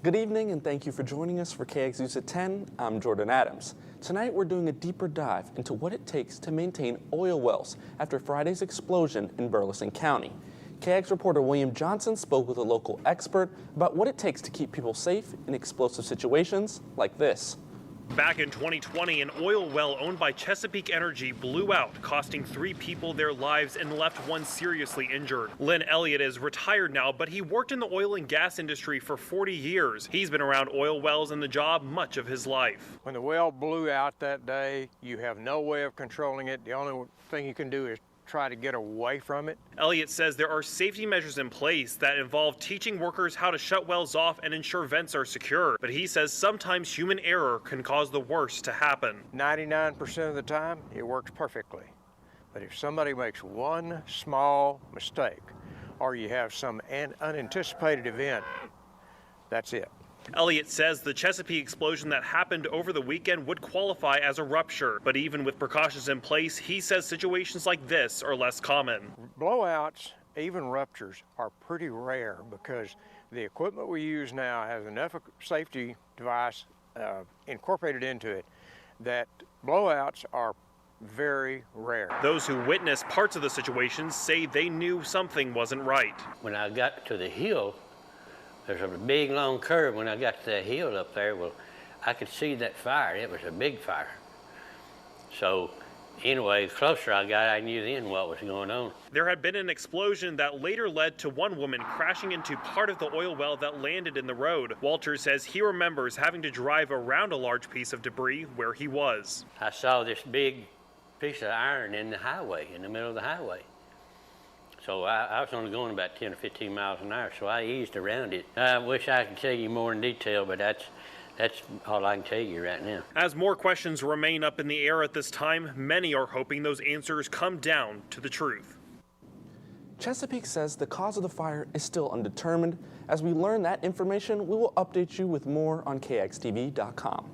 Good evening and thank you for joining us for KX News at 10. I'm Jordan Adams. Tonight we're doing a deeper dive into what it takes to maintain oil wells after Friday's explosion in Burleson County. KX reporter William Johnson spoke with a local expert about what it takes to keep people safe in explosive situations like this. Back in 2020, an oil well owned by Chesapeake Energy blew out, costing 3 people their lives and left one seriously injured. LYNN ELLIOT is retired now, but he worked in the oil and gas industry for 40 years. He's been around oil wells and the job much of his life. When the well blew out that day, you have no way of controlling it. The only thing you can do is try to get away from it. ELLIOT says there are safety measures in place that involve teaching workers how to shut wells off and ensure vents are secure. But he says sometimes human error can cause the worst to happen. 99% of the time, it works perfectly. But if somebody makes one small mistake, or you have some unanticipated event, that's it. ELLIOT says the Chesapeake explosion that happened over the weekend would qualify as a rupture. But even with precautions in place, he says situations like this are less common. Blowouts, even ruptures, are pretty rare because the equipment we use now has enough safety device incorporated into it that blowouts are very rare. Those who witnessed parts of the situation say they knew something wasn't right. When I got to the hill, there's a big long curve. When I got to that hill up there, well, I could see that fire. It was a big fire. So anyway, the closer I got, I knew then what was going on. There had been an explosion that later led to one woman crashing into part of the oil well that landed in the road. Walter says he remembers having to drive around a large piece of debris where he was. I saw this big piece of iron in the highway, in the middle of the highway. So I was only going about 10 or 15 miles an hour, so I eased around it. I wish I could tell you more in detail, but that's all I can tell you right now. As more questions remain up in the air at this time, many are hoping those answers come down to the truth. Chesapeake says the cause of the fire is still undetermined. As we learn that information, we will update you with more on KXTV.com.